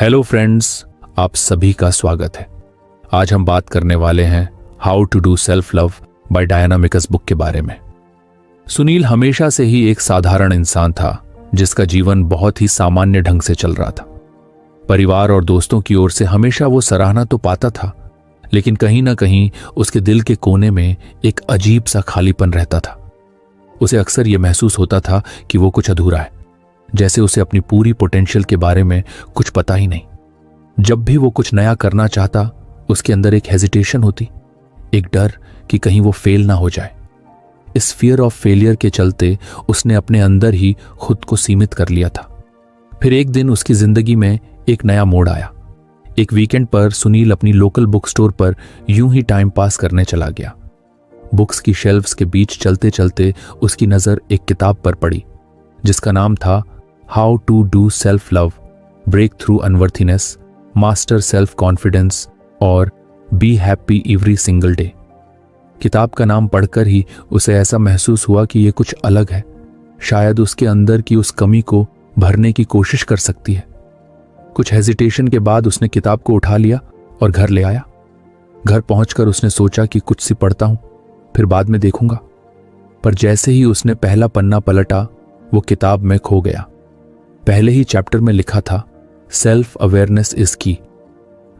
Hello friends, आप सभी का स्वागत है। आज हम बात करने वाले हैं how to do self love by Diana Mikas book के बारे में। सुनील हमेशा से ही एक साधारण इंसान था जिसका जीवन बहुत ही सामान्य ढंग से चल रहा था। परिवार और दोस्तों की ओर से हमेशा वो सराहना तो पाता था, लेकिन कहीं ना कहीं उसके दिल के कोने में एक अजीब सा खालीपन रहता था। उसे अक्सर यह महसूस होता था कि वो कुछ अधूरा है, जैसे उसे अपनी पूरी पोटेंशियल के बारे में कुछ पता ही नहीं। जब भी वो कुछ नया करना चाहता, उसके अंदर एक हेजिटेशन होती, एक डर कि कहीं वो फेल ना हो जाए। इस फियर ऑफ फेलियर के चलते उसने अपने अंदर ही खुद को सीमित कर लिया था। फिर एक दिन उसकी जिंदगी में एक नया मोड़ आया। एक वीकेंड पर सुनील अपनी लोकल बुक स्टोर पर यूं ही टाइम पास करने चला गया। बुक्स की शेल्फ्स के बीच चलते चलते उसकी नजर एक किताब पर पड़ी जिसका नाम था how to do self love, break through unworthiness, master self confidence और be happy every single day. किताब का नाम पढ़कर ही उसे ऐसा महसूस हुआ कि यह कुछ अलग है, शायद उसके अंदर की उस कमी को भरने की कोशिश कर सकती है। कुछ हेजिटेशन के बाद उसने किताब को उठा लिया और घर ले आया। घर पहुंचकर उसने सोचा कि कुछ सी पढ़ता हूं, फिर बाद में देखूंगा। पर जैसे ही उसने पहला पन्ना पलटा, वो किताब में खो गया। पहले ही चैप्टर में लिखा था सेल्फ अवेयरनेस इज की।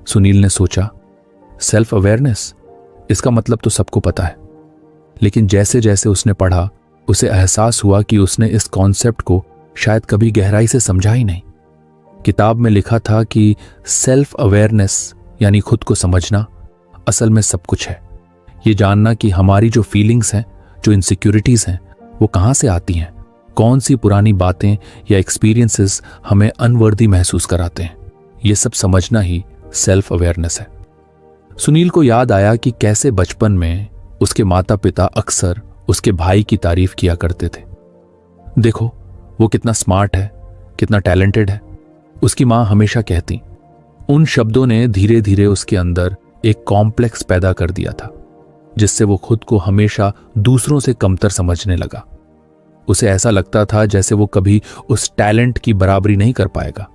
सुनील ने सोचा, सेल्फ अवेयरनेस, इसका मतलब तो सबको पता है। लेकिन जैसे जैसे उसने पढ़ा, उसे एहसास हुआ कि उसने इस कॉन्सेप्ट को शायद कभी गहराई से समझा ही नहीं। किताब में लिखा था कि सेल्फ अवेयरनेस यानी खुद को समझना असल में सब कुछ है। ये जानना कि हमारी जो फीलिंग्स हैं, जो इनसिक्योरिटीज हैं, वो कहाँ से आती हैं, कौन सी पुरानी बातें या एक्सपीरियंसेस हमें अनवर्दी महसूस कराते हैं, ये सब समझना ही सेल्फ अवेयरनेस है। सुनील को याद आया कि कैसे बचपन में उसके माता पिता अक्सर उसके भाई की तारीफ किया करते थे। देखो वो कितना स्मार्ट है, कितना टैलेंटेड है, उसकी मां हमेशा कहती। उन शब्दों ने धीरे धीरे उसके अंदर एक कॉम्प्लेक्स पैदा कर दिया था, जिससे वो खुद को हमेशा दूसरों से कमतर समझने लगा। उसे ऐसा लगता था जैसे वो कभी उस टैलेंट की बराबरी नहीं कर पाएगा।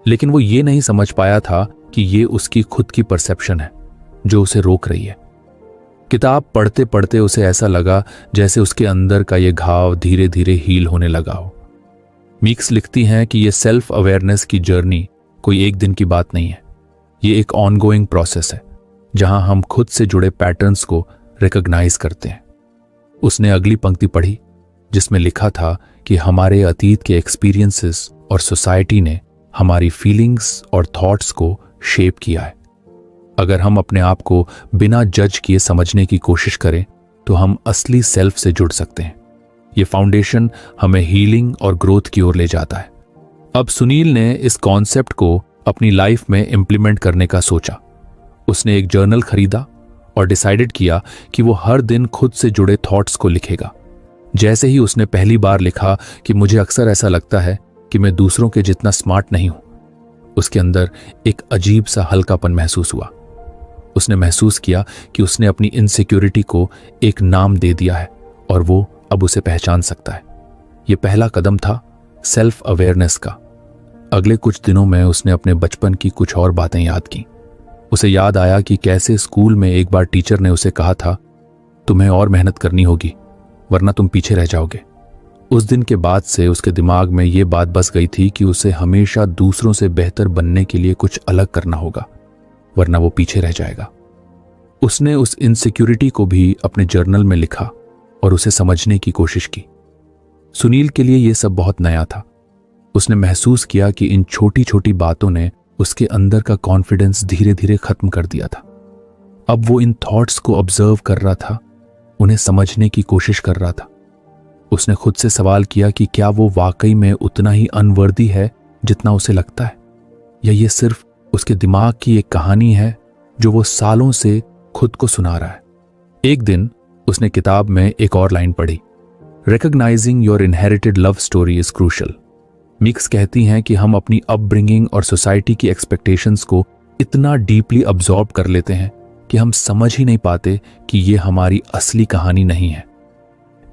लेकिन वो ये नहीं समझ पाया था कि ये उसकी खुद की परसेप्शन है जो उसे रोक रही है। किताब पढ़ते पढ़ते उसे ऐसा लगा जैसे उसके अंदर का ये घाव धीरे धीरे हील होने लगा हो। मीक्स लिखती हैं कि ये सेल्फ अवेयरनेस की जर्नी कोई एक दिन की बात नहीं है। ये एक ऑनगोइंग प्रोसेस है जहां हम खुद से जुड़े पैटर्न्स को रिकॉग्नाइज करते हैं। उसने अगली पंक्ति पढ़ी जिसमें लिखा था कि हमारे अतीत के एक्सपीरियंसेस और सोसाइटी ने हमारी फीलिंग्स और थॉट्स को शेप किया है। अगर हम अपने आप को बिना जज किए समझने की कोशिश करें तो हम असली सेल्फ से जुड़ सकते हैं। ये फाउंडेशन हमें हीलिंग और ग्रोथ की ओर ले जाता है। अब सुनील ने इस कॉन्सेप्ट को अपनी लाइफ में इंप्लीमेंट करने का सोचा। उसने एक जर्नल खरीदा और डिसाइडेड किया कि वो हर दिन खुद से जुड़े थॉट्स को लिखेगा। जैसे ही उसने पहली बार लिखा कि मुझे अक्सर ऐसा लगता है कि मैं दूसरों के जितना स्मार्ट नहीं हूं, उसके अंदर एक अजीब सा हल्कापन महसूस हुआ। उसने महसूस किया कि उसने अपनी इनसिक्योरिटी को एक नाम दे दिया है और वो अब उसे पहचान सकता है। यह पहला कदम था सेल्फ अवेयरनेस का। अगले कुछ दिनों में उसने अपने बचपन की कुछ और बातें याद की। उसे याद आया कि कैसे स्कूल में एक बार टीचर ने उसे कहा था, तुम्हें और मेहनत करनी होगी वरना तुम पीछे रह जाओगे। उस दिन के बाद से उसके दिमाग में यह बात बस गई थी कि उसे हमेशा दूसरों से बेहतर बनने के लिए कुछ अलग करना होगा, वरना वो पीछे रह जाएगा। उसने उस इनसिक्योरिटी को भी अपने जर्नल में लिखा और उसे समझने की कोशिश की। सुनील के लिए यह सब बहुत नया था। उसने महसूस किया कि इन छोटी छोटी बातों ने उसके अंदर का कॉन्फिडेंस धीरे धीरे खत्म कर दिया था। अब वो इन थॉट्स को ऑब्जर्व कर रहा था, उन्हें समझने की कोशिश कर रहा था। उसने खुद से सवाल किया कि क्या वो वाकई में उतना ही अनवर्दी है जितना उसे लगता है, या ये सिर्फ उसके दिमाग की एक कहानी है जो वो सालों से खुद को सुना रहा है। एक दिन उसने किताब में एक और लाइन पढ़ी, recognising your inherited love story is crucial. Mix कहती हैं कि हम अपनी अपब्रिंगिंग और सोसाइटी की एक्सपेक्टेशंस को इतना डीपली अब्सॉर्ब कर लेते हैं कि हम समझ ही नहीं पाते कि ये हमारी असली कहानी नहीं है।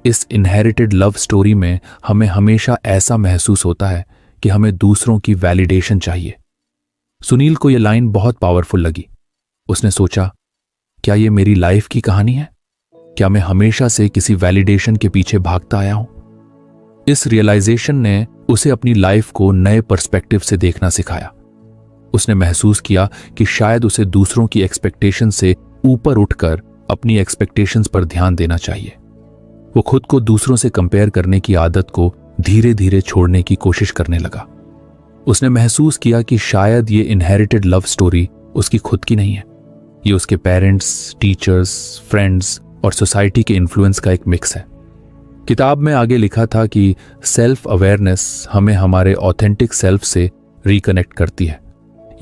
इस इनहेरिटेड लव स्टोरी में हमें हमेशा ऐसा महसूस होता है कि हमें दूसरों की वैलिडेशन चाहिए। सुनील को यह लाइन बहुत पावरफुल लगी। उसने सोचा, क्या यह मेरी लाइफ की कहानी है? क्या मैं हमेशा से किसी वैलिडेशन के पीछे भागता आया हूं? इस रियलाइजेशन ने उसे अपनी लाइफ को नए पर्सपेक्टिव से देखना सिखाया। उसने महसूस किया कि शायद उसे दूसरों की एक्सपेक्टेशन से ऊपर उठकर अपनी एक्सपेक्टेशंस पर ध्यान देना चाहिए। वो खुद को दूसरों से कंपेयर करने की आदत को धीरे धीरे छोड़ने की कोशिश करने लगा। उसने महसूस किया कि शायद ये इनहेरिटेड लव स्टोरी उसकी खुद की नहीं है। ये उसके पेरेंट्स, टीचर्स, फ्रेंड्स और सोसाइटी के इन्फ्लुएंस का एक मिक्स है। किताब में आगे लिखा था कि सेल्फ अवेयरनेस हमें हमारे ऑथेंटिक सेल्फ से रिकनेक्ट करती है।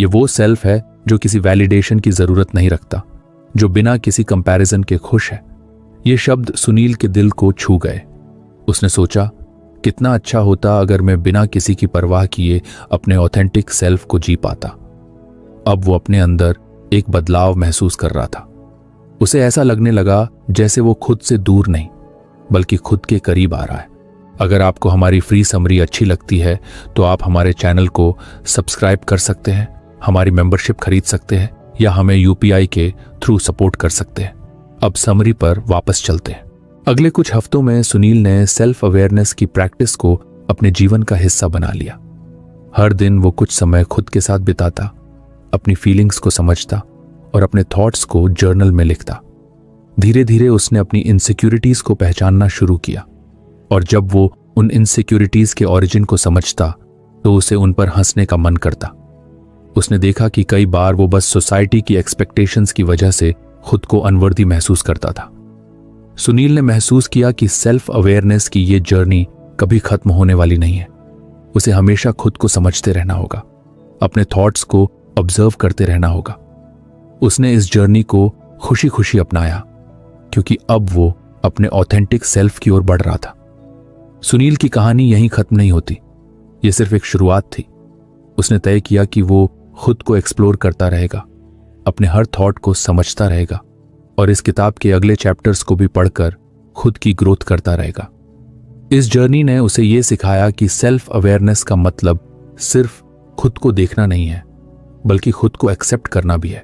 ये वो सेल्फ है जो किसी वैलिडेशन की जरूरत नहीं रखता, जो बिना किसी कंपैरिजन के खुश है। ये शब्द सुनील के दिल को छू गए। उसने सोचा, कितना अच्छा होता अगर मैं बिना किसी की परवाह किए अपने ऑथेंटिक सेल्फ को जी पाता। अब वो अपने अंदर एक बदलाव महसूस कर रहा था। उसे ऐसा लगने लगा जैसे वो खुद से दूर नहीं बल्कि खुद के करीब आ रहा है। अगर आपको हमारी फ्री समरी अच्छी लगती है तो आप हमारे चैनल को सब्सक्राइब कर सकते हैं, हमारी मेंबरशिप खरीद सकते हैं या हमें यूपीआई के थ्रू सपोर्ट कर सकते हैं। अब समरी पर वापस चलते हैं। अगले कुछ हफ्तों में सुनील ने सेल्फ अवेयरनेस की प्रैक्टिस को अपने जीवन का हिस्सा बना लिया। हर दिन वो कुछ समय खुद के साथ बिताता, अपनी फीलिंग्स को समझता और अपने थॉट्स को जर्नल में लिखता। धीरे धीरे उसने अपनी इनसिक्योरिटीज को पहचानना शुरू किया और जब वो उन इनसिक्योरिटीज के ओरिजिन को समझता तो उसे उन पर हंसने का मन करता। उसने देखा कि कई बार वो बस सोसाइटी की एक्सपेक्टेशंस की वजह से खुद को अनवर्दी महसूस करता था। सुनील ने महसूस किया कि सेल्फ अवेयरनेस की ये जर्नी कभी खत्म होने वाली नहीं है। उसे हमेशा खुद को समझते रहना होगा, अपने थॉट्स को ऑब्जर्व करते रहना होगा। उसने इस जर्नी को खुशी खुशी अपनाया क्योंकि अब वो अपने ऑथेंटिक सेल्फ की ओर बढ़ रहा था। सुनील की कहानी यहीं खत्म नहीं होती, ये सिर्फ एक शुरुआत थी। उसने तय किया कि वो खुद को एक्सप्लोर करता रहेगा, अपने हर थॉट को समझता रहेगा और इस किताब के अगले चैप्टर्स को भी पढ़कर खुद की ग्रोथ करता रहेगा। इस जर्नी ने उसे ये सिखाया कि सेल्फ अवेयरनेस का मतलब सिर्फ खुद को देखना नहीं है बल्कि खुद को एक्सेप्ट करना भी है।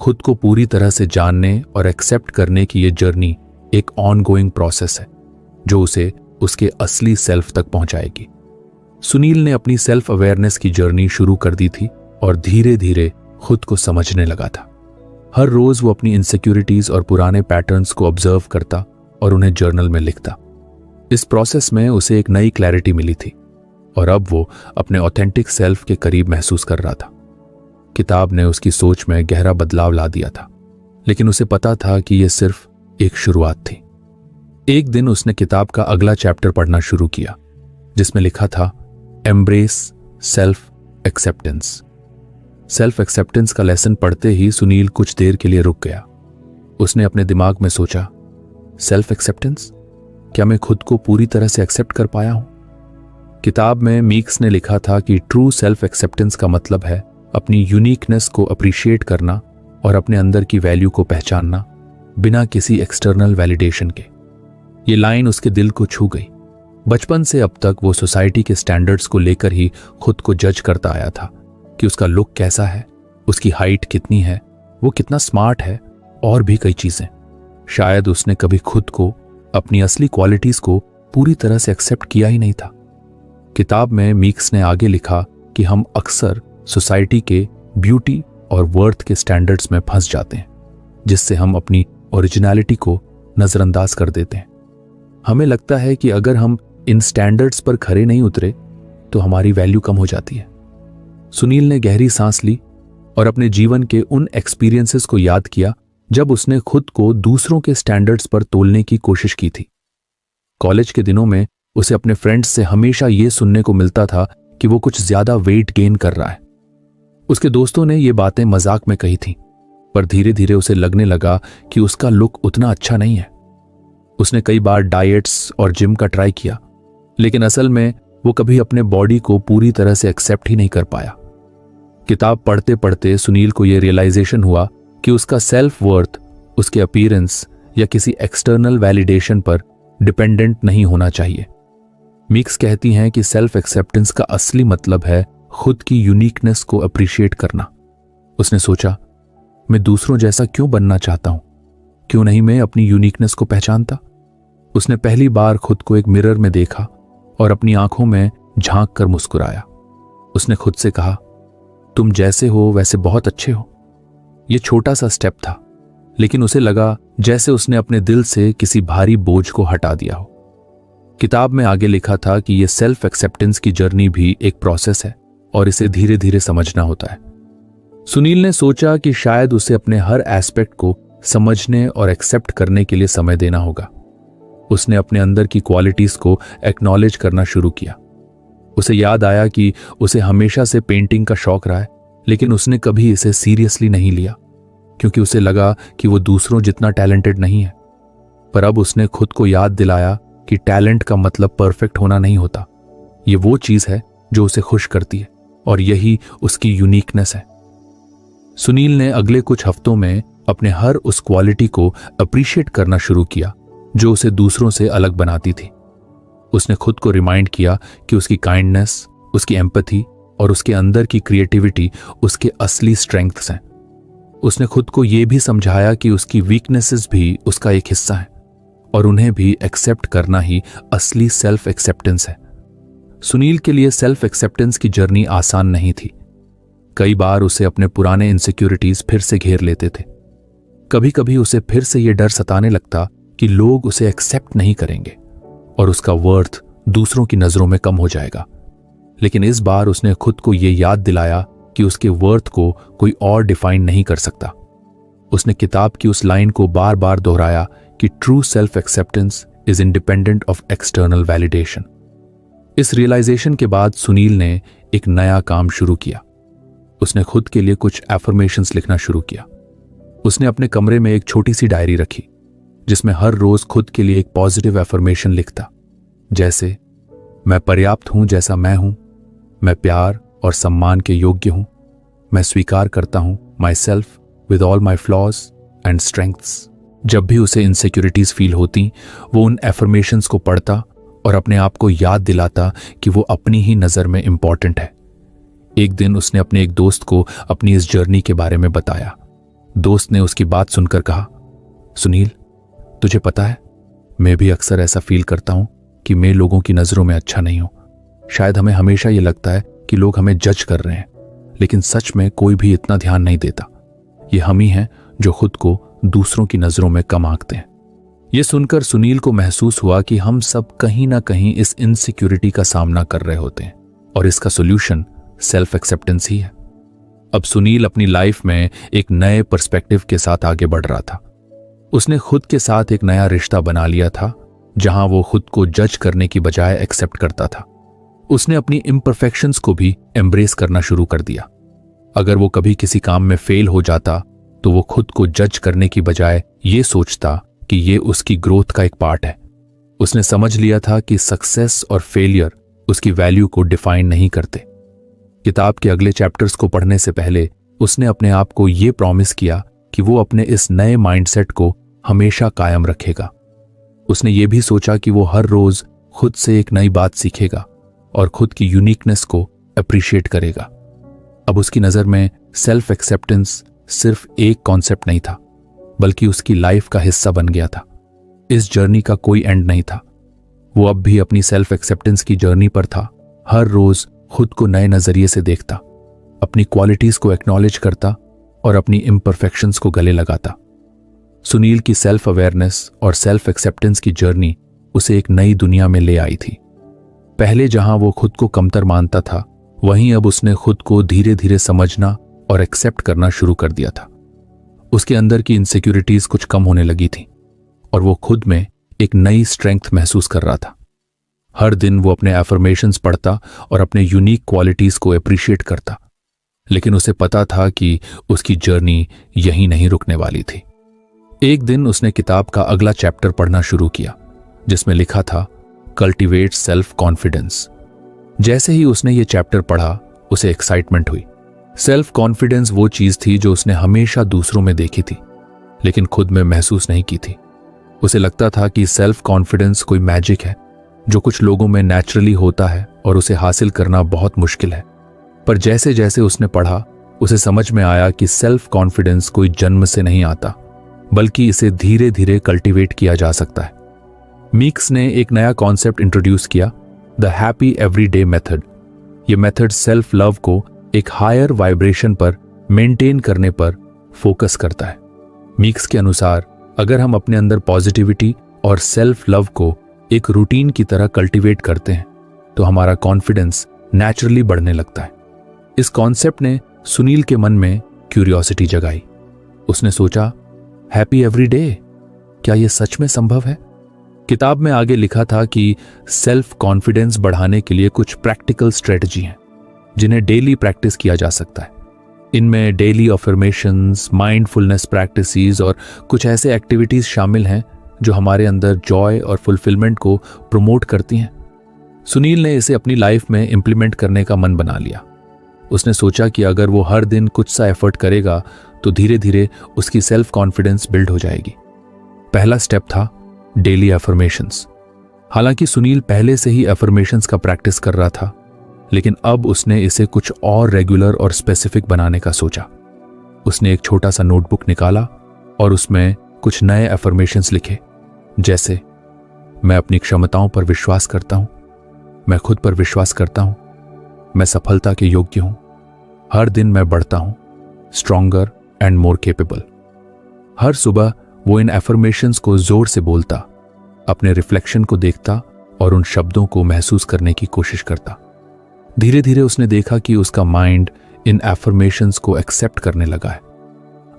खुद को पूरी तरह से जानने और एक्सेप्ट करने की ये जर्नी एक ऑनगोइंग प्रोसेस है जो उसे उसके असली सेल्फ तक पहुंचाएगी। सुनील ने अपनी सेल्फ अवेयरनेस की जर्नी शुरू कर दी थी और धीरे धीरे खुद को समझने लगा था। हर रोज वो अपनी इनसिक्योरिटीज और पुराने पैटर्न्स को ऑब्जर्व करता और उन्हें जर्नल में लिखता। इस प्रोसेस में उसे एक नई क्लैरिटी मिली थी और अब वो अपने ऑथेंटिक सेल्फ के करीब महसूस कर रहा था। किताब ने उसकी सोच में गहरा बदलाव ला दिया था, लेकिन उसे पता था कि यह सिर्फ एक शुरुआत थी। एक दिन उसने किताब का अगला चैप्टर पढ़ना शुरू किया जिसमें लिखा था embrace self acceptance. Self acceptance का लेसन पढ़ते ही सुनील कुछ देर के लिए रुक गया। उसने अपने दिमाग में सोचा, सेल्फ एक्सेप्टेंस, क्या मैं खुद को पूरी तरह से एक्सेप्ट कर पाया हूं? किताब में मीक्स ने लिखा था कि ट्रू सेल्फ एक्सेप्टेंस का मतलब है अपनी यूनिकनेस को अप्रिशिएट करना और अपने अंदर की वैल्यू को पहचानना बिना किसी एक्सटर्नल वैलिडेशन के। ये लाइन उसके दिल को छू गई। बचपन से अब तक वो सोसाइटी के स्टैंडर्ड्स को लेकर ही खुद को जज करता आया था कि उसका लुक कैसा है, उसकी हाइट कितनी है, वो कितना स्मार्ट है और भी कई चीजें। शायद उसने कभी खुद को, अपनी असली क्वालिटीज को पूरी तरह से एक्सेप्ट किया ही नहीं था। किताब में मीक्स ने आगे लिखा कि हम अक्सर सोसाइटी के ब्यूटी और वर्थ के स्टैंडर्ड्स में फंस जाते हैं जिससे हम अपनी ओरिजिनलिटी को नजरअंदाज कर देते हैं। हमें लगता है कि अगर हम इन स्टैंडर्ड्स पर खरे नहीं उतरे तो हमारी वैल्यू कम हो जाती है। सुनील ने गहरी सांस ली और अपने जीवन के उन एक्सपीरियंसेस को याद किया जब उसने खुद को दूसरों के स्टैंडर्ड्स पर तोलने की कोशिश की थी। कॉलेज के दिनों में उसे अपने फ्रेंड्स से हमेशा यह सुनने को मिलता था कि वो कुछ ज्यादा वेट गेन कर रहा है। उसके दोस्तों ने ये बातें मजाक में कही थी, पर धीरे धीरे उसे लगने लगा कि उसका लुक उतना अच्छा नहीं है। उसने कई बार डाइट्स और जिम का ट्राई किया, लेकिन असल में वो कभी अपने बॉडी को पूरी तरह से एक्सेप्ट ही नहीं कर पाया। किताब पढ़ते पढ़ते सुनील को यह रियलाइजेशन हुआ कि उसका सेल्फ वर्थ उसके अपीयरेंस या किसी एक्सटर्नल वैलिडेशन पर डिपेंडेंट नहीं होना चाहिए। मीक्स कहती हैं कि सेल्फ एक्सेप्टेंस का असली मतलब है खुद की यूनिकनेस को अप्रिशिएट करना। उसने सोचा, मैं दूसरों जैसा क्यों बनना चाहता हूं, क्यों नहीं मैं अपनी यूनिकनेस को पहचानता। उसने पहली बार खुद को एक मिरर में देखा और अपनी आंखों में झांक कर मुस्कुराया। उसने खुद से कहा, तुम जैसे हो वैसे बहुत अच्छे हो। यह छोटा सा स्टेप था, लेकिन उसे लगा जैसे उसने अपने दिल से किसी भारी बोझ को हटा दिया हो। किताब में आगे लिखा था कि यह सेल्फ एक्सेप्टेंस की जर्नी भी एक प्रोसेस है और इसे धीरे धीरे समझना होता है। सुनील ने सोचा कि शायद उसे अपने हर एस्पेक्ट को समझने और एक्सेप्ट करने के लिए समय देना होगा। उसने अपने अंदर की क्वालिटीज को एक्नॉलेज करना शुरू किया। उसे याद आया कि उसे हमेशा से पेंटिंग का शौक रहा है, लेकिन उसने कभी इसे सीरियसली नहीं लिया क्योंकि उसे लगा कि वो दूसरों जितना टैलेंटेड नहीं है। पर अब उसने खुद को याद दिलाया कि टैलेंट का मतलब परफेक्ट होना नहीं होता। ये वो चीज है जो उसे खुश करती है और यही उसकी यूनिकनेस है। सुनील ने अगले कुछ हफ्तों में अपने हर उस क्वालिटी को अप्रिशिएट करना शुरू किया जो उसे दूसरों से अलग बनाती थी। उसने खुद को रिमाइंड किया कि उसकी काइंडनेस, उसकी एम्पैथी और उसके अंदर की क्रिएटिविटी उसके असली स्ट्रेंथ्स हैं। उसने खुद को यह भी समझाया कि उसकी वीकनेसेस भी उसका एक हिस्सा है और उन्हें भी एक्सेप्ट करना ही असली सेल्फ एक्सेप्टेंस है। सुनील के लिए सेल्फ एक्सेप्टेंस की जर्नी आसान नहीं थी। कई बार उसे अपने पुराने इनसिक्योरिटीज फिर से घेर लेते थे। कभी कभी उसे फिर से यह डर सताने लगता कि लोग उसे एक्सेप्ट नहीं करेंगे और उसका वर्थ दूसरों की नजरों में कम हो जाएगा। लेकिन इस बार उसने खुद को यह याद दिलाया कि उसके वर्थ को कोई और डिफाइन नहीं कर सकता। उसने किताब की उस लाइन को बार बार दोहराया कि true self acceptance is independent of external validation. इस रियलाइजेशन के बाद सुनील ने एक नया काम शुरू किया। उसने खुद के लिए कुछ एफर्मेशंस लिखना शुरू किया। उसने अपने कमरे में एक छोटी सी डायरी रखी जिसमें हर रोज खुद के लिए एक पॉजिटिव एफर्मेशन लिखता, जैसे मैं पर्याप्त हूं जैसा मैं हूं, मैं प्यार और सम्मान के योग्य हूं, मैं स्वीकार करता हूं my self with all my flaws and strengths. जब भी उसे इनसिक्योरिटीज फील होती, वो उन एफर्मेशंस को पढ़ता और अपने आप को याद दिलाता कि वो अपनी ही नजर में इंपॉर्टेंट है। एक दिन उसने अपने एक दोस्त को अपनी इस जर्नी के बारे में बताया। दोस्त ने उसकी बात सुनकर कहा, सुनील, तुझे पता है, मैं भी अक्सर ऐसा फील करता हूं कि मैं लोगों की नजरों में अच्छा नहीं हूं। शायद हमें हमेशा यह लगता है कि लोग हमें जज कर रहे हैं, लेकिन सच में कोई भी इतना ध्यान नहीं देता। ये हम ही हैं जो खुद को दूसरों की नजरों में कम आंकते हैं। यह सुनकर सुनील को महसूस हुआ कि हम सब कहीं ना कहीं इस इनसिक्योरिटी का सामना कर रहे होते हैं और इसका सोल्यूशन सेल्फ एक्सेप्टेंस ही है। अब सुनील अपनी लाइफ में एक नए पर्सपेक्टिव के साथ आगे बढ़ रहा था। उसने खुद के साथ एक नया रिश्ता बना लिया था जहां वो खुद को जज करने की बजाय एक्सेप्ट करता था। उसने अपनी इम्परफेक्शंस को भी एम्ब्रेस करना शुरू कर दिया। अगर वो कभी किसी काम में फेल हो जाता तो वो खुद को जज करने की बजाय ये सोचता कि ये उसकी ग्रोथ का एक पार्ट है। उसने समझ लिया था कि सक्सेस और फेलियर उसकी वैल्यू को डिफाइन नहीं करते। किताब के अगले चैप्टर्स को पढ़ने से पहले उसने अपने आप को यह प्रॉमिस किया कि वो अपने इस नए माइंडसेट को हमेशा कायम रखेगा। उसने ये भी सोचा कि वो हर रोज खुद से एक नई बात सीखेगा और खुद की यूनिकनेस को अप्रिशिएट करेगा। अब उसकी नजर में सेल्फ एक्सेप्टेंस सिर्फ एक कॉन्सेप्ट नहीं था, बल्कि उसकी लाइफ का हिस्सा बन गया था। इस जर्नी का कोई एंड नहीं था। वो अब भी अपनी सेल्फ एक्सेप्टेंस की जर्नी पर था। हर रोज खुद को नए नजरिए से देखता, अपनी क्वालिटीज को एक्नॉलेज करता और अपनी इम्परफेक्शंस को गले लगाता। सुनील की सेल्फ अवेयरनेस और सेल्फ एक्सेप्टेंस की जर्नी उसे एक नई दुनिया में ले आई थी। पहले जहां वो खुद को कमतर मानता था, वहीं अब उसने खुद को धीरे धीरे समझना और एक्सेप्ट करना शुरू कर दिया था। उसके अंदर की इनसिक्योरिटीज कुछ कम होने लगी थी और वो खुद में एक नई स्ट्रेंथ महसूस कर रहा था। हर दिन वो अपने एफर्मेशंस पढ़ता और अपने यूनिक क्वालिटीज को अप्रिशिएट करता, लेकिन उसे पता था कि उसकी जर्नी यहीं नहीं रुकने वाली थी। एक दिन उसने किताब का अगला चैप्टर पढ़ना शुरू किया जिसमें लिखा था कल्टिवेट सेल्फ कॉन्फिडेंस। जैसे ही उसने ये चैप्टर पढ़ा, उसे एक्साइटमेंट हुई। सेल्फ कॉन्फिडेंस वो चीज थी जो उसने हमेशा दूसरों में देखी थी, लेकिन खुद में महसूस नहीं की थी। उसे लगता था कि सेल्फ कॉन्फिडेंस कोई मैजिक है जो कुछ लोगों में नेचुरली होता है और उसे हासिल करना बहुत मुश्किल है। पर जैसे जैसे उसने पढ़ा उसे समझ में आया कि सेल्फ कॉन्फिडेंस कोई जन्म से नहीं आता, बल्कि इसे धीरे धीरे कल्टीवेट किया जा सकता है। मीक्स ने एक नया कॉन्सेप्ट इंट्रोड्यूस किया, द हैप्पी एवरीडे मेथड। यह मेथड सेल्फ लव को एक हायर वाइब्रेशन पर मेंटेन करने पर फोकस करता है। मीक्स के अनुसार अगर हम अपने अंदर पॉजिटिविटी और सेल्फ लव को एक रूटीन की तरह कल्टीवेट करते हैं तो हमारा कॉन्फिडेंस नेचुरली बढ़ने लगता है। इस कॉन्सेप्ट ने सुनील के मन में क्यूरियोसिटी जगाई। उसने सोचा, हैप्पी एवरीडे, क्या यह सच में संभव है? किताब में आगे लिखा था कि सेल्फ कॉन्फिडेंस बढ़ाने के लिए कुछ प्रैक्टिकल स्ट्रेटजी हैं जिन्हें डेली प्रैक्टिस किया जा सकता है। इनमें डेली अफर्मेशंस, माइंडफुलनेस प्रैक्टिसेस और कुछ ऐसे एक्टिविटीज शामिल हैं जो हमारे अंदर जॉय और फुलफिलमेंट को प्रमोट करती हैं। सुनील ने इसे अपनी लाइफ में इंप्लीमेंट करने का मन बना लिया। उसने सोचा कि अगर वो हर दिन कुछ सा एफर्ट करेगा तो धीरे धीरे उसकी सेल्फ कॉन्फिडेंस बिल्ड हो जाएगी। पहला स्टेप था डेली अफर्मेशंस। हालांकि सुनील पहले से ही अफर्मेशंस का प्रैक्टिस कर रहा था, लेकिन अब उसने इसे कुछ और रेगुलर और स्पेसिफिक बनाने का सोचा। उसने एक छोटा सा नोटबुक निकाला और उसमें कुछ नए अफर्मेशंस लिखे, जैसे मैं अपनी क्षमताओं पर विश्वास करता हूं, मैं खुद पर विश्वास करता हूं, मैं सफलता के योग्य हूं, हर दिन मैं बढ़ता हूं, स्ट्रॉन्गर एंड मोर केपेबल। हर सुबह वो इन अफर्मेशंस को जोर से बोलता, अपने रिफ्लेक्शन को देखता और उन शब्दों को महसूस करने की कोशिश करता। धीरे धीरे उसने देखा कि उसका माइंड इन अफर्मेशंस को एक्सेप्ट करने लगा है।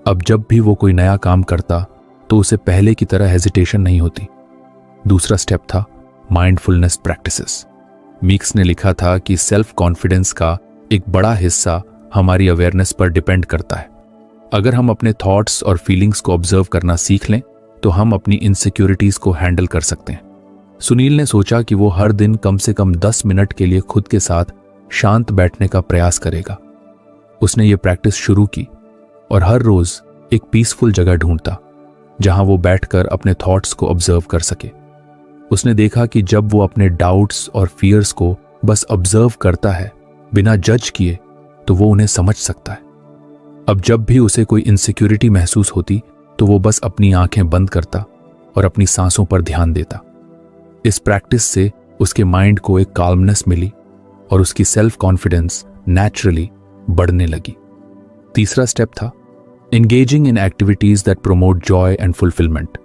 अब जब भी वो कोई नया काम करता तो उसे पहले की तरह हेजिटेशन नहीं होती। दूसरा स्टेप था माइंडफुलनेस प्रैक्टिसेस। मीक्स ने लिखा था कि सेल्फ कॉन्फिडेंस का एक बड़ा हिस्सा हमारी अवेयरनेस पर डिपेंड करता है। अगर हम अपने थॉट्स और फीलिंग्स को ऑब्जर्व करना सीख लें तो हम अपनी इनसिक्योरिटीज को हैंडल कर सकते हैं। सुनील ने सोचा कि वो हर दिन कम से कम 10 मिनट के लिए खुद के साथ शांत बैठने का प्रयास करेगा। उसने ये प्रैक्टिस शुरू की और हर रोज एक पीसफुल जगह ढूंढता जहां वो बैठकर अपने थॉट्स को ऑब्जर्व कर सके। उसने देखा कि जब वो अपने डाउट्स और फियर्स को बस ऑब्जर्व करता है बिना जज किए तो वो उन्हें समझ सकता है। अब जब भी उसे कोई इनसिक्योरिटी महसूस होती तो वो बस अपनी आंखें बंद करता और अपनी सांसों पर ध्यान देता। इस प्रैक्टिस से उसके माइंड को एक काल्मनेस मिली और उसकी सेल्फ कॉन्फिडेंस नेचुरली बढ़ने लगी। तीसरा स्टेप था engaging in activities that promote Joy and fulfilment.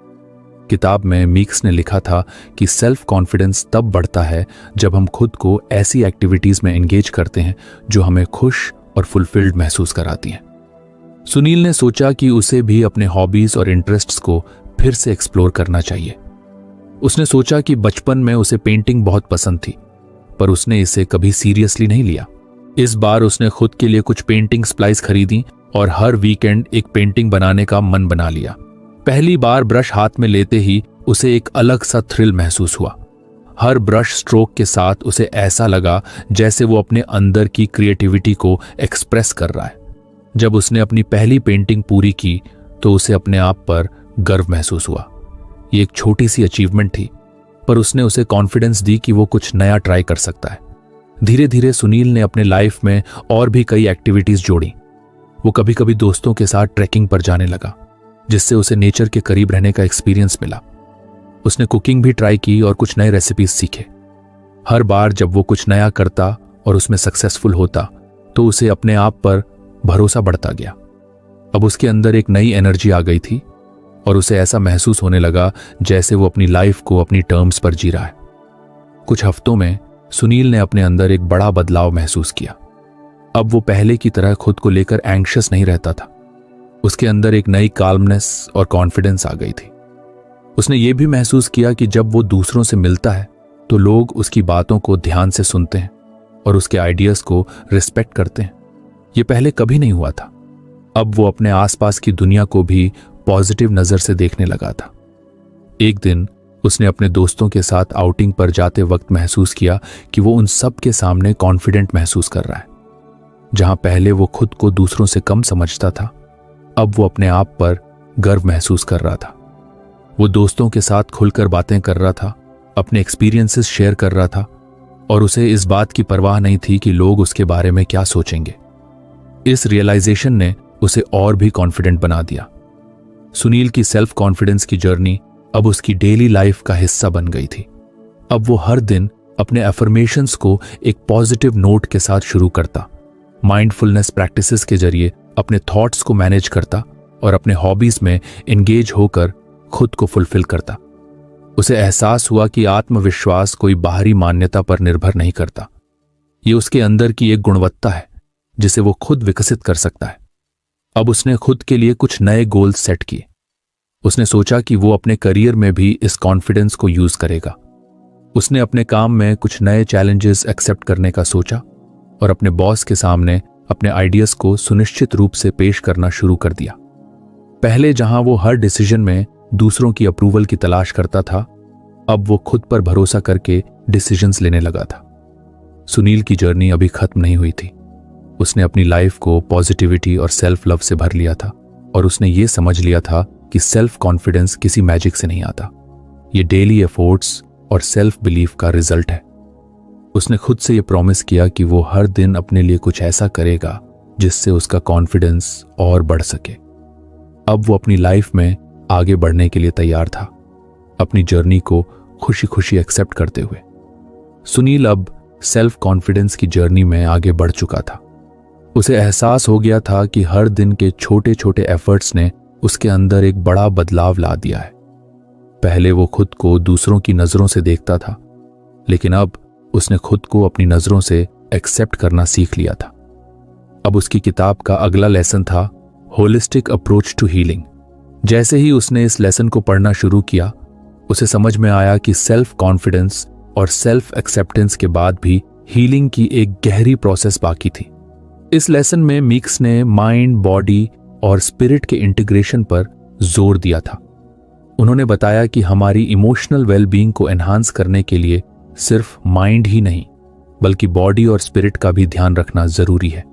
किताब में मीक्स ने लिखा था कि सेल्फ कॉन्फिडेंस तब बढ़ता है जब हम खुद को ऐसी एक्टिविटीज में एंगेज करते हैं जो हमें खुश और फुलफिल्ड महसूस कराती हैं। सुनील ने सोचा कि उसे भी अपने हॉबीज और इंटरेस्ट्स को फिर से एक्सप्लोर करना चाहिए। उसने सोचा कि बचपन में उसे पेंटिंग बहुत पसंद थी, पर उसने इसे कभी सीरियसली नहीं लिया। इस बार उसने खुद के लिए कुछ पेंटिंग सप्लाइज खरीदी और हर वीकेंड एक पेंटिंग बनाने का मन बना लिया। पहली बार ब्रश हाथ में लेते ही उसे एक अलग सा थ्रिल महसूस हुआ। हर ब्रश स्ट्रोक के साथ उसे ऐसा लगा जैसे वो अपने अंदर की क्रिएटिविटी को एक्सप्रेस कर रहा है। जब उसने अपनी पहली पेंटिंग पूरी की तो उसे अपने आप पर गर्व महसूस हुआ। ये एक छोटी सी अचीवमेंट थी, पर उसने उसे कॉन्फिडेंस दी कि वो कुछ नया ट्राई कर सकता है। धीरे धीरे सुनील ने अपने लाइफ में और भी कई एक्टिविटीज जोड़ी। वो कभी कभी दोस्तों के साथ ट्रैकिंग पर जाने लगा, जिससे उसे नेचर के करीब रहने का एक्सपीरियंस मिला। उसने कुकिंग भी ट्राई की और कुछ नए रेसिपीज सीखे। हर बार जब वो कुछ नया करता और उसमें सक्सेसफुल होता तो उसे अपने आप पर भरोसा बढ़ता गया। अब उसके अंदर एक नई एनर्जी आ गई थी और उसे ऐसा महसूस होने लगा जैसे वो अपनी लाइफ को अपनी टर्म्स पर जी रहा है। कुछ हफ्तों में सुनील ने अपने अंदर एक बड़ा बदलाव महसूस किया। अब वो पहले की तरह खुद को लेकर एंग्शियस नहीं रहता था। उसके अंदर एक नई काल्मनेस और कॉन्फिडेंस आ गई थी। उसने ये भी महसूस किया कि जब वो दूसरों से मिलता है तो लोग उसकी बातों को ध्यान से सुनते हैं और उसके आइडियाज को रिस्पेक्ट करते हैं। ये पहले कभी नहीं हुआ था। अब वो अपने आसपास की दुनिया को भी पॉजिटिव नजर से देखने लगा था। एक दिन उसने अपने दोस्तों के साथ आउटिंग पर जाते वक्त महसूस किया कि वो उन सब के सामने कॉन्फिडेंट महसूस कर रहा है। जहां पहले वो खुद को दूसरों से कम समझता था, अब वो अपने आप पर गर्व महसूस कर रहा था। वो दोस्तों के साथ खुलकर बातें कर रहा था, अपने एक्सपीरियंसेस शेयर कर रहा था और उसे इस बात की परवाह नहीं थी कि लोग उसके बारे में क्या सोचेंगे। इस रियलाइजेशन ने उसे और भी कॉन्फिडेंट बना दिया। सुनील की सेल्फ कॉन्फिडेंस की जर्नी अब उसकी डेली लाइफ का हिस्सा बन गई थी। अब वो हर दिन अपने अफर्मेशंस को एक पॉजिटिव नोट के साथ शुरू करता, माइंडफुलनेस प्रैक्टिसेस के जरिए अपने थॉट्स को मैनेज करता और अपने हॉबीज में एंगेज होकर खुद को फुलफिल करता। उसे एहसास हुआ कि आत्मविश्वास कोई बाहरी मान्यता पर निर्भर नहीं करता। ये उसके अंदर की एक गुणवत्ता है जिसे वो खुद विकसित कर सकता है। अब उसने खुद के लिए कुछ नए गोल्स सेट किए। उसने सोचा कि वो अपने करियर में भी इस कॉन्फिडेंस को यूज करेगा। उसने अपने काम में कुछ नए चैलेंजेस एक्सेप्ट करने का सोचा और अपने बॉस के सामने अपने आइडियाज को सुनिश्चित रूप से पेश करना शुरू कर दिया। पहले जहां वो हर डिसीजन में दूसरों की अप्रूवल की तलाश करता था, अब वो खुद पर भरोसा करके डिसीजंस लेने लगा था। सुनील की जर्नी अभी खत्म नहीं हुई थी। उसने अपनी लाइफ को पॉजिटिविटी और सेल्फ लव से भर लिया था और उसने ये समझ लिया था कि सेल्फ कॉन्फिडेंस किसी मैजिक से नहीं आता। ये डेली एफर्ट्स और सेल्फ बिलीफ का रिजल्ट है। उसने खुद से ये प्रॉमिस किया कि वो हर दिन अपने लिए कुछ ऐसा करेगा जिससे उसका कॉन्फिडेंस और बढ़ सके। अब वो अपनी लाइफ में आगे बढ़ने के लिए तैयार था, अपनी जर्नी को खुशी खुशी एक्सेप्ट करते हुए। सुनील अब सेल्फ कॉन्फिडेंस की जर्नी में आगे बढ़ चुका था। उसे एहसास हो गया था कि हर दिन के छोटे छोटे एफर्ट्स ने उसके अंदर एक बड़ा बदलाव ला दिया है। पहले वो खुद को दूसरों की नजरों से देखता था, लेकिन अब उसने खुद को अपनी नजरों से एक्सेप्ट करना सीख लिया था। अब उसकी किताब का अगला लेसन था होलिस्टिक अप्रोच टू हीलिंग। जैसे ही उसने इस लेसन को पढ़ना शुरू किया, उसे समझ में आया कि सेल्फ कॉन्फिडेंस और सेल्फ एक्सेप्टेंस के बाद भी हीलिंग की एक गहरी प्रोसेस बाकी थी। इस लेसन में मीक्स ने माइंड, बॉडी और स्पिरिट के इंटीग्रेशन पर जोर दिया था। उन्होंने बताया कि हमारी इमोशनल वेलबींग को एनहांस करने के लिए सिर्फ माइंड ही नहीं, बल्कि बॉडी और स्पिरिट का भी ध्यान रखना जरूरी है।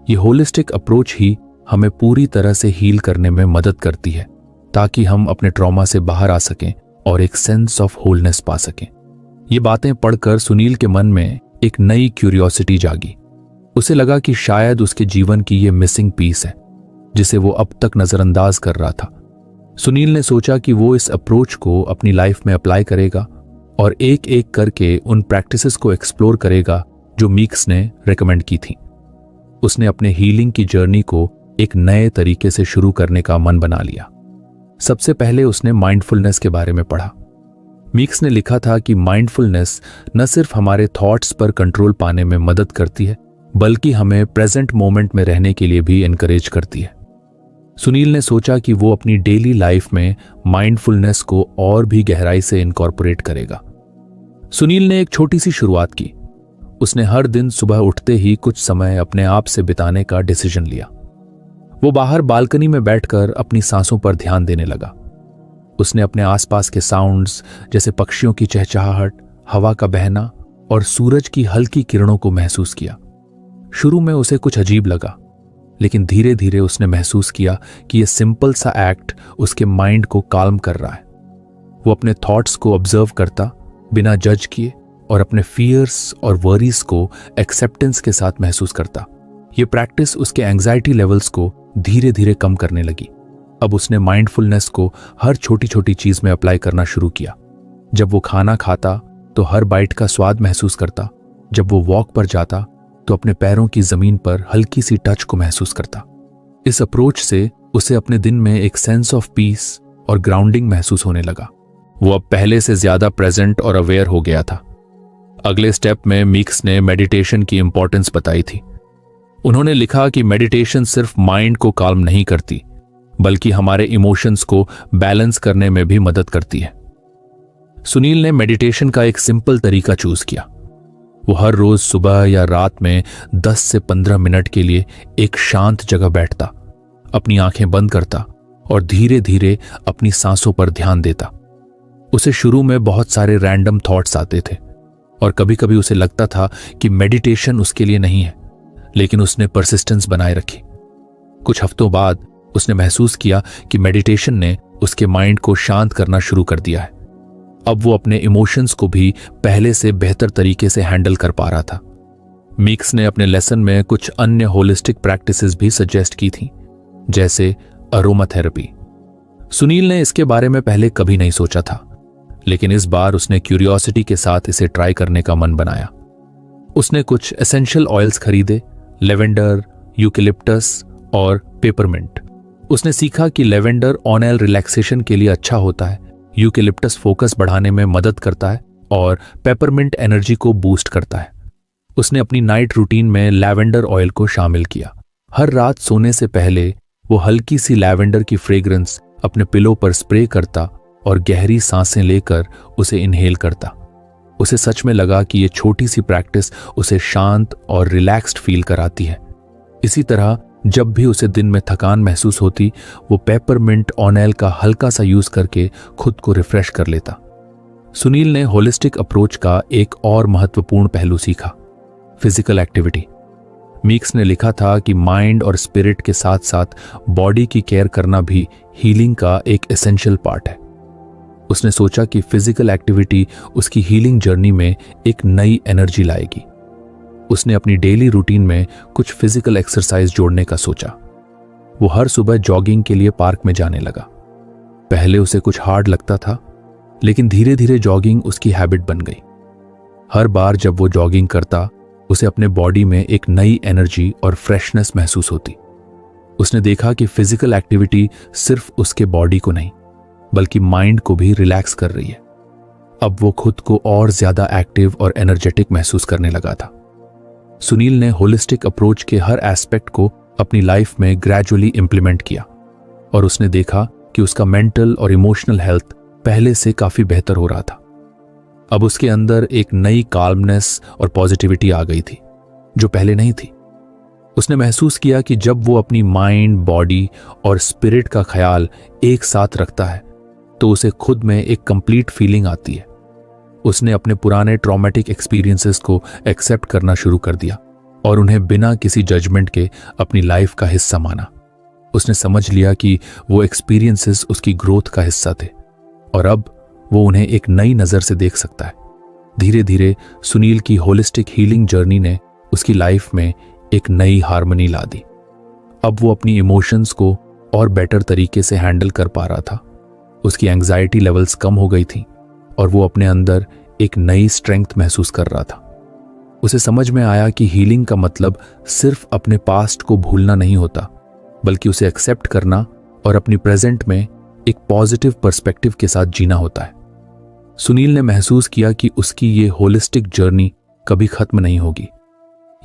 ये होलिस्टिक अप्रोच ही हमें पूरी तरह से हील करने में मदद करती है, ताकि हम अपने ट्रॉमा से बाहर आ सकें और एक सेंस ऑफ होलनेस पा सकें। ये बातें पढ़कर सुनील के मन में एक नई क्यूरियोसिटी जागी। उसे लगा कि शायद उसके जीवन की ये मिसिंग पीस है, जिसे वो अब तक नजरअंदाज कर रहा था। सुनील ने सोचा कि वो इस अप्रोच को अपनी लाइफ में अप्लाई करेगा और एक एक करके उन प्रैक्टिसेस को एक्सप्लोर करेगा जो मीक्स ने रेकमेंड की थी। उसने अपने हीलिंग की जर्नी को एक नए तरीके से शुरू करने का मन बना लिया। सबसे पहले उसने माइंडफुलनेस के बारे में पढ़ा। मीक्स ने लिखा था कि माइंडफुलनेस न सिर्फ हमारे थॉट्स पर कंट्रोल पाने में मदद करती है, बल्कि हमें प्रेजेंट मोमेंट में रहने के लिए भी एनकरेज करती है। सुनील ने सोचा कि वो अपनी डेली लाइफ में माइंडफुलनेस को और भी गहराई से इनकॉर्पोरेट करेगा। सुनील ने एक छोटी सी शुरुआत की। उसने हर दिन सुबह उठते ही कुछ समय अपने आप से बिताने का डिसीजन लिया। वो बाहर बालकनी में बैठकर अपनी सांसों पर ध्यान देने लगा। उसने अपने आसपास के साउंड्स जैसे पक्षियों की चहचहाहट, हवा का बहना और सूरज की हल्की किरणों को महसूस किया। शुरू में उसे कुछ अजीब लगा, लेकिन धीरे धीरे उसने महसूस किया कि यह सिंपल सा एक्ट उसके माइंड को काल्म कर रहा है। वो अपने थॉट्स को ऑब्जर्व करता, बिना जज किए, और अपने फियर्स और वरीज को एक्सेप्टेंस के साथ महसूस करता। ये प्रैक्टिस उसके एंजाइटी लेवल्स को धीरे धीरे कम करने लगी। अब उसने माइंडफुलनेस को हर छोटी छोटी चीज में अप्लाई करना शुरू किया। जब वो खाना खाता तो हर बाइट का स्वाद महसूस करता। जब वो वॉक पर जाता तो अपने पैरों की जमीन पर हल्की सी टच को महसूस करता। इस अप्रोच से उसे अपने दिन में एक सेंस ऑफ पीस और ग्राउंडिंग महसूस होने लगा। वो अब पहले से ज्यादा प्रेजेंट और अवेयर हो गया था। अगले स्टेप में मीक्स ने मेडिटेशन की इंपॉर्टेंस बताई थी। उन्होंने लिखा कि मेडिटेशन सिर्फ माइंड को काल्म नहीं करती, बल्कि हमारे इमोशंस को बैलेंस करने में भी मदद करती है। सुनील ने मेडिटेशन का एक सिंपल तरीका चूज किया। वो हर रोज सुबह या रात में 10 से 15 मिनट के लिए एक शांत जगह बैठता, अपनी आंखें बंद करता और धीरे धीरे अपनी सांसों पर ध्यान देता। उसे शुरू में बहुत सारे रैंडम थॉट्स आते थे और कभी कभी उसे लगता था कि मेडिटेशन उसके लिए नहीं है, लेकिन उसने परसिस्टेंस बनाए रखी। कुछ हफ्तों बाद उसने महसूस किया कि मेडिटेशन ने उसके माइंड को शांत करना शुरू कर दिया है। अब वो अपने इमोशंस को भी पहले से बेहतर तरीके से हैंडल कर पा रहा था। मीक्स ने अपने लेसन में कुछ अन्य होलिस्टिक प्रैक्टिसेस भी सजेस्ट की थी, जैसे अरोमा थेरेपी। सुनील ने इसके बारे में पहले कभी नहीं सोचा था, लेकिन इस बार उसने क्यूरियोसिटी के साथ इसे ट्राई करने का मन बनाया। उसने कुछ एसेंशियल ऑयल्स खरीदे, लेवेंडर, यूकेलिप्टस और पेपरमिंट। उसने सीखा कि लेवेंडर ऑन-एल रिलैक्सेशन के लिए अच्छा होता है, यूकेलिप्टस फोकस बढ़ाने में मदद करता है और पेपरमिंट एनर्जी को बूस्ट करता है। उसने अपनी नाइट रूटीन में लैवेंडर ऑयल को शामिल किया। हर रात सोने से पहले वो हल्की सी लैवेंडर की फ्रेग्रेंस अपने पिलो पर स्प्रे करता और गहरी सांसें लेकर उसे इनहेल करता। उसे सच में लगा कि ये छोटी सी प्रैक्टिस उसे शांत और रिलैक्स्ड फील कराती है। इसी तरह जब भी उसे दिन में थकान महसूस होती, वो पेपरमिंट ऑन-एल का हल्का सा यूज करके खुद को रिफ्रेश कर लेता। सुनील ने होलिस्टिक अप्रोच का एक और महत्वपूर्ण पहलू सीखा, फिजिकल एक्टिविटी। मीक्स ने लिखा था कि माइंड और स्पिरिट के साथ साथ बॉडी की केयर करना भी हीलिंग का एक एसेंशियल पार्ट है। उसने सोचा कि फिजिकल एक्टिविटी उसकी हीलिंग जर्नी में एक नई एनर्जी लाएगी। उसने अपनी डेली रूटीन में कुछ फिजिकल एक्सरसाइज जोड़ने का सोचा। वो हर सुबह जॉगिंग के लिए पार्क में जाने लगा। पहले उसे कुछ हार्ड लगता था, लेकिन धीरे धीरे जॉगिंग उसकी हैबिट बन गई। हर बार जब वो जॉगिंग करता, उसे अपने बॉडी में एक नई एनर्जी और फ्रेशनेस महसूस होती। उसने देखा कि फिजिकल एक्टिविटी सिर्फ उसके बॉडी को नहीं, बल्कि माइंड को भी रिलैक्स कर रही है। अब वो खुद को और ज्यादा एक्टिव और एनर्जेटिक महसूस करने लगा था। सुनील ने होलिस्टिक अप्रोच के हर एस्पेक्ट को अपनी लाइफ में ग्रेजुअली इंप्लीमेंट किया और उसने देखा कि उसका मेंटल और इमोशनल हेल्थ पहले से काफी बेहतर हो रहा था। अब उसके अंदर एक नई काल्मनेस और पॉजिटिविटी आ गई थी, जो पहले नहीं थी। उसने महसूस किया कि जब वो अपनी माइंड, बॉडी और स्पिरिट का ख्याल एक साथ रखता है, तो उसे खुद में एक कंप्लीट फीलिंग आती है। उसने अपने पुराने ट्रॉमेटिक एक्सपीरियंसेस को एक्सेप्ट करना शुरू कर दिया और उन्हें बिना किसी जजमेंट के अपनी लाइफ का हिस्सा माना। उसने समझ लिया कि वो एक्सपीरियंसेस उसकी ग्रोथ का हिस्सा थे और अब वो उन्हें एक नई नज़र से देख सकता है। धीरे धीरे सुनील की होलिस्टिक हीलिंग जर्नी ने उसकी लाइफ में एक नई हार्मनी ला दी। अब वो अपनी इमोशंस को और बेटर तरीके से हैंडल कर पा रहा था। उसकी एंग्जाइटी लेवल्स कम हो गई थी और वो अपने अंदर एक नई स्ट्रेंथ महसूस कर रहा था। उसे समझ में आया कि हीलिंग का मतलब सिर्फ अपने पास्ट को भूलना नहीं होता, बल्कि उसे एक्सेप्ट करना और अपनी प्रेजेंट में एक पॉजिटिव पर्सपेक्टिव के साथ जीना होता है। सुनील ने महसूस किया कि उसकी ये होलिस्टिक जर्नी कभी खत्म नहीं होगी।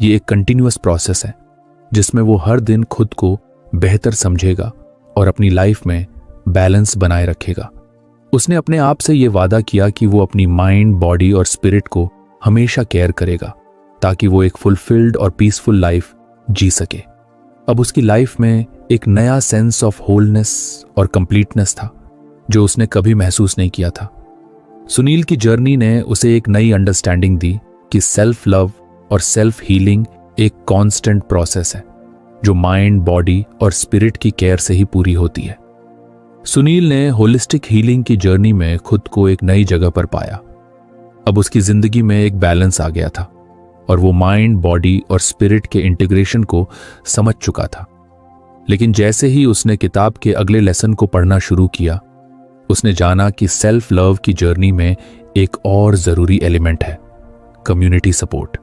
ये एक कंटिन्यूअस प्रोसेस है, जिसमें वो हर दिन खुद को बेहतर समझेगा और अपनी लाइफ में बैलेंस बनाए रखेगा। उसने अपने आप से ये वादा किया कि वो अपनी माइंड, बॉडी और स्पिरिट को हमेशा केयर करेगा, ताकि वो एक फुलफिल्ड और पीसफुल लाइफ जी सके। अब उसकी लाइफ में एक नया सेंस ऑफ होलनेस और कंप्लीटनेस था, जो उसने कभी महसूस नहीं किया था। सुनील की जर्नी ने उसे एक नई अंडरस्टैंडिंग दी कि सेल्फ लव और सेल्फ हीलिंग एक कांस्टेंट प्रोसेस है, जो माइंड, बॉडी और स्पिरिट की केयर से ही पूरी होती है। सुनील ने होलिस्टिक हीलिंग की जर्नी में खुद को एक नई जगह पर पाया। अब उसकी जिंदगी में एक बैलेंस आ गया था और वो माइंड, बॉडी और स्पिरिट के इंटीग्रेशन को समझ चुका था। लेकिन जैसे ही उसने किताब के अगले लेसन को पढ़ना शुरू किया, उसने जाना कि सेल्फ लव की जर्नी में एक और जरूरी एलिमेंट है, कम्युनिटी सपोर्ट।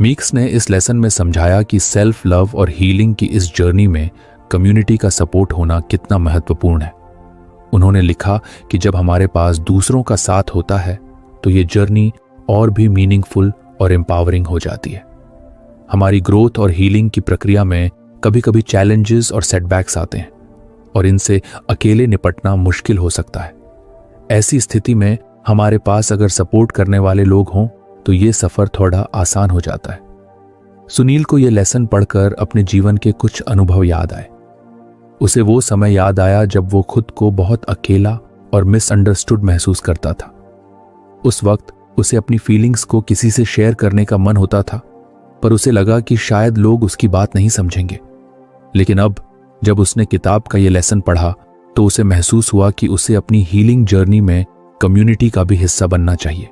मीक्स ने इस लेसन में समझाया कि सेल्फ लव और हीलिंग की इस जर्नी में कम्युनिटी का सपोर्ट होना कितना महत्वपूर्ण है। उन्होंने लिखा कि जब हमारे पास दूसरों का साथ होता है, तो ये जर्नी और भी मीनिंगफुल और एम्पावरिंग हो जाती है। हमारी ग्रोथ और हीलिंग की प्रक्रिया में कभी कभी चैलेंजेस और सेटबैक्स आते हैं और इनसे अकेले निपटना मुश्किल हो सकता है। ऐसी स्थिति में हमारे पास अगर सपोर्ट करने वाले लोग हों, तो ये सफर थोड़ा आसान हो जाता है। सुनील को यह लेसन पढ़कर अपने जीवन के कुछ अनुभव याद आए। उसे वो समय याद आया जब वो खुद को बहुत अकेला और मिसअंडरस्टूड महसूस करता था। उस वक्त उसे अपनी फीलिंग्स को किसी से शेयर करने का मन होता था, पर उसे लगा कि शायद लोग उसकी बात नहीं समझेंगे। लेकिन अब जब उसने किताब का ये लेसन पढ़ा, तो उसे महसूस हुआ कि उसे अपनी हीलिंग जर्नी में कम्युनिटी का भी हिस्सा बनना चाहिए।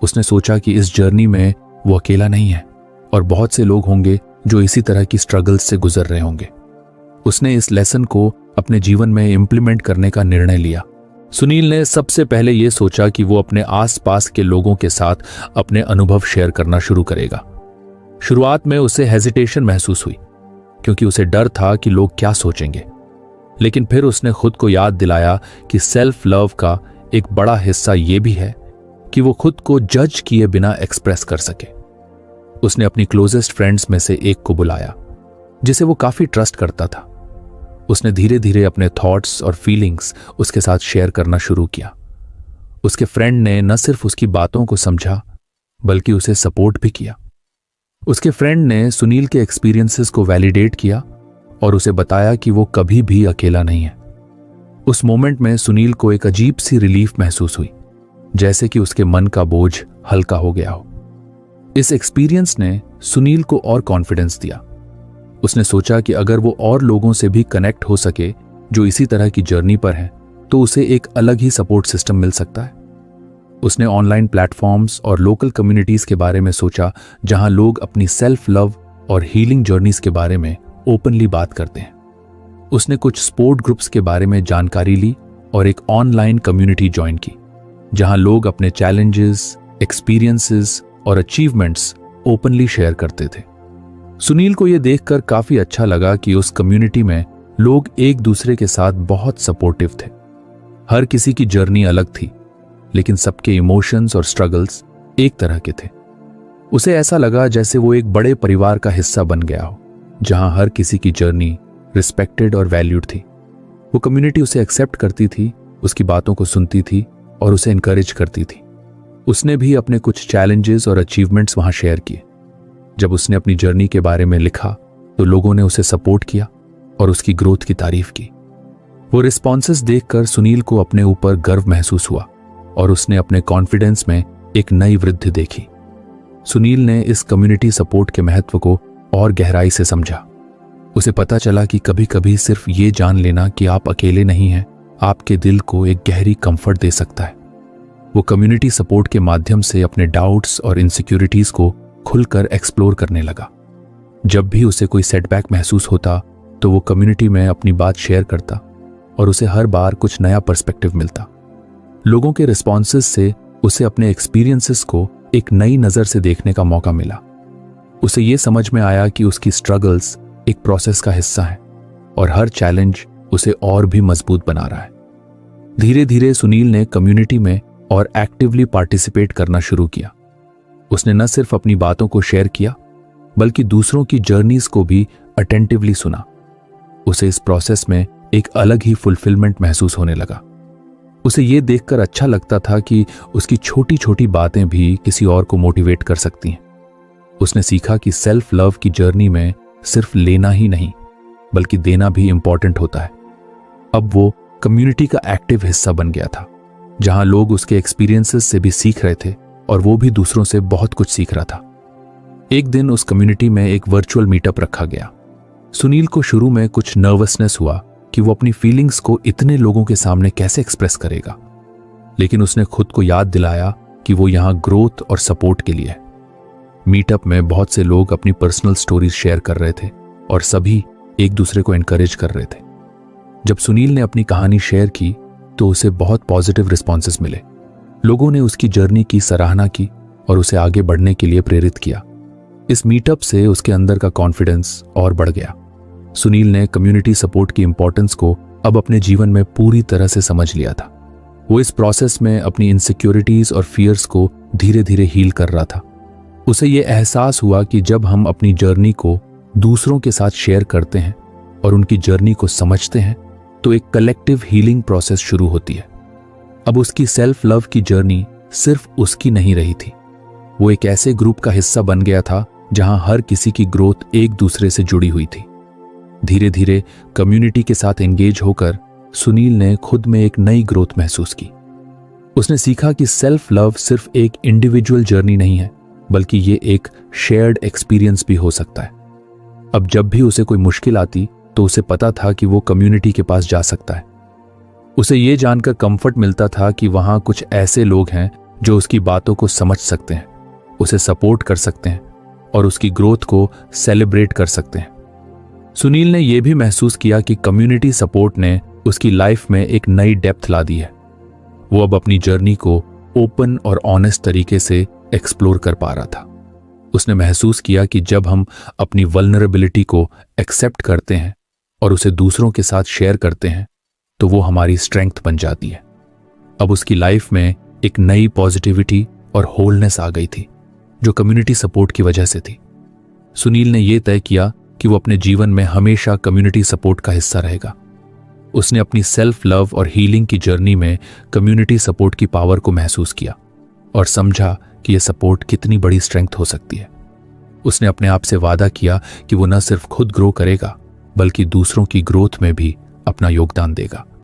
उसने सोचा कि इस जर्नी में वो अकेला नहीं है और बहुत से लोग होंगे जो इसी तरह की स्ट्रगल्स से गुजर रहे होंगे। उसने इस लेसन को अपने जीवन में इम्प्लीमेंट करने का निर्णय लिया। सुनील ने सबसे पहले यह सोचा कि वो अपने आसपास के लोगों के साथ अपने अनुभव शेयर करना शुरू करेगा। शुरुआत में उसे हेजिटेशन महसूस हुई क्योंकि उसे डर था कि लोग क्या सोचेंगे, लेकिन फिर उसने खुद को याद दिलाया कि सेल्फ लव का एक बड़ा हिस्सा यह भी है कि वो खुद को जज किए बिना एक्सप्रेस कर सके। उसने अपनी क्लोजेस्ट फ्रेंड्स में से एक को बुलाया जिसे वो काफी ट्रस्ट करता था। उसने धीरे धीरे अपने थॉट्स और फीलिंग्स उसके साथ शेयर करना शुरू किया। उसके फ्रेंड ने न सिर्फ उसकी बातों को समझा बल्कि उसे सपोर्ट भी किया। उसके फ्रेंड ने सुनील के एक्सपीरियंसेस को वैलिडेट किया और उसे बताया कि वो कभी भी अकेला नहीं है। उस मोमेंट में सुनील को एक अजीब सी रिलीफ महसूस हुई, जैसे कि उसके मन का बोझ हल्का हो गया हो। इस एक्सपीरियंस ने सुनील को और कॉन्फिडेंस दिया। उसने सोचा कि अगर वो और लोगों से भी कनेक्ट हो सके जो इसी तरह की जर्नी पर हैं, तो उसे एक अलग ही सपोर्ट सिस्टम मिल सकता है। उसने ऑनलाइन प्लेटफॉर्म्स और लोकल कम्युनिटीज के बारे में सोचा जहां लोग अपनी सेल्फ लव और हीलिंग जर्नीज के बारे में ओपनली बात करते हैं। उसने कुछ स्पोर्ट ग्रुप्स के बारे में जानकारी ली और एक ऑनलाइन कम्युनिटी ज्वाइन की जहां लोग अपने चैलेंजेस, एक्सपीरियंसेस और अचीवमेंट्स ओपनली शेयर करते थे। सुनील को यह देखकर काफी अच्छा लगा कि उस कम्युनिटी में लोग एक दूसरे के साथ बहुत सपोर्टिव थे। हर किसी की जर्नी अलग थी, लेकिन सबके इमोशंस और स्ट्रगल्स एक तरह के थे। उसे ऐसा लगा जैसे वो एक बड़े परिवार का हिस्सा बन गया हो, जहां हर किसी की जर्नी रिस्पेक्टेड और वैल्यूड थी। वो कम्युनिटी उसे एक्सेप्ट करती थी, उसकी बातों को सुनती थी और उसे इनकरेज करती थी। उसने भी अपने कुछ चैलेंजेस और अचीवमेंट्स वहां शेयर किए। जब उसने अपनी जर्नी के बारे में लिखा तो लोगों ने उसे सपोर्ट किया और उसकी ग्रोथ की तारीफ की। वो रिस्पॉन्सेस देखकर सुनील को अपने ऊपर गर्व महसूस हुआ और उसने अपने कॉन्फिडेंस में एक नई वृद्धि देखी। सुनील ने इस कम्युनिटी सपोर्ट के महत्व को और गहराई से समझा। उसे पता चला कि कभी कभी सिर्फ ये जान लेना कि आप अकेले नहीं हैं, आपके दिल को एक गहरी कंफर्ट दे सकता है। वो कम्युनिटी सपोर्ट के माध्यम से अपने डाउट्स और इनसिक्योरिटीज को खुलकर एक्सप्लोर करने लगा। जब भी उसे कोई सेटबैक महसूस होता तो वो कम्युनिटी में अपनी बात शेयर करता और उसे हर बार कुछ नया पर्सपेक्टिव मिलता। लोगों के रिस्पॉन्सेस से उसे अपने एक्सपीरियंसेस को एक नई नजर से देखने का मौका मिला। उसे ये समझ में आया कि उसकी स्ट्रगल्स एक प्रोसेस का हिस्सा है और हर चैलेंज उसे और भी मजबूत बना रहा है। धीरे धीरे सुनील ने कम्युनिटी में और एक्टिवली पार्टिसिपेट करना शुरू किया। उसने न सिर्फ अपनी बातों को शेयर किया बल्कि दूसरों की जर्नीज को भी अटेंटिवली सुना। उसे इस प्रोसेस में एक अलग ही फुलफिलमेंट महसूस होने लगा। उसे ये देखकर अच्छा लगता था कि उसकी छोटी छोटी बातें भी किसी और को मोटिवेट कर सकती हैं। उसने सीखा कि सेल्फ लव की जर्नी में सिर्फ लेना ही नहीं बल्कि देना भी इंपॉर्टेंट होता है। अब वो कम्युनिटी का एक्टिव हिस्सा बन गया था, जहां लोग उसके एक्सपीरियंसेस से भी सीख रहे थे और वो भी दूसरों से बहुत कुछ सीख रहा था। एक दिन उस कम्युनिटी में एक वर्चुअल मीटअप रखा गया। सुनील को शुरू में कुछ नर्वसनेस हुआ कि वो अपनी फीलिंग्स को इतने लोगों के सामने कैसे एक्सप्रेस करेगा, लेकिन उसने खुद को याद दिलाया कि वो यहां ग्रोथ और सपोर्ट के लिए है। मीटअप में बहुत से लोग अपनी पर्सनल स्टोरीज शेयर कर रहे थे और सभी एक दूसरे को एनकरेज कर रहे थे। जब सुनील ने अपनी कहानी शेयर की तो उसे बहुत पॉजिटिव रिस्पॉन्सेस मिले। लोगों ने उसकी जर्नी की सराहना की और उसे आगे बढ़ने के लिए प्रेरित किया। इस मीटअप से उसके अंदर का कॉन्फिडेंस और बढ़ गया। सुनील ने कम्युनिटी सपोर्ट की इंपॉर्टेंस को अब अपने जीवन में पूरी तरह से समझ लिया था। वो इस प्रोसेस में अपनी इनसिक्योरिटीज और फियर्स को धीरे धीरे हील कर रहा था। उसे ये एहसास हुआ कि जब हम अपनी जर्नी को दूसरों के साथ शेयर करते हैं और उनकी जर्नी को समझते हैं तो एक कलेक्टिव हीलिंग प्रोसेस शुरू होती है। अब उसकी सेल्फ लव की जर्नी सिर्फ उसकी नहीं रही थी, वो एक ऐसे ग्रुप का हिस्सा बन गया था जहां हर किसी की ग्रोथ एक दूसरे से जुड़ी हुई थी। धीरे धीरे कम्युनिटी के साथ एंगेज होकर सुनील ने खुद में एक नई ग्रोथ महसूस की। उसने सीखा कि सेल्फ लव सिर्फ एक इंडिविजुअल जर्नी नहीं है बल्कि ये एक शेयर्ड एक्सपीरियंस भी हो सकता है। अब जब भी उसे कोई मुश्किल आती तो उसे पता था कि वो कम्युनिटी के पास जा सकता है। उसे ये जानकर कंफर्ट मिलता था कि वहां कुछ ऐसे लोग हैं जो उसकी बातों को समझ सकते हैं, उसे सपोर्ट कर सकते हैं और उसकी ग्रोथ को सेलिब्रेट कर सकते हैं। सुनील ने यह भी महसूस किया कि कम्युनिटी सपोर्ट ने उसकी लाइफ में एक नई डेप्थ ला दी है। वो अब अपनी जर्नी को ओपन और ऑनेस्ट तरीके से एक्सप्लोर कर पा रहा था। उसने महसूस किया कि जब हम अपनी वल्नरेबिलिटी को एक्सेप्ट करते हैं और उसे दूसरों के साथ शेयर करते हैं तो वो हमारी स्ट्रेंथ बन जाती है। अब उसकी लाइफ में एक नई पॉजिटिविटी और होलनेस आ गई थी जो कम्युनिटी सपोर्ट की वजह से थी। सुनील ने यह तय किया कि वो अपने जीवन में हमेशा कम्युनिटी सपोर्ट का हिस्सा रहेगा। उसने अपनी सेल्फ लव और हीलिंग की जर्नी में कम्युनिटी सपोर्ट की पावर को महसूस किया और समझा कि यह सपोर्ट कितनी बड़ी स्ट्रेंथ हो सकती है। उसने अपने आप से वादा किया कि वो न सिर्फ खुद ग्रो करेगा बल्कि दूसरों की ग्रोथ में भी अपना योगदान देगा।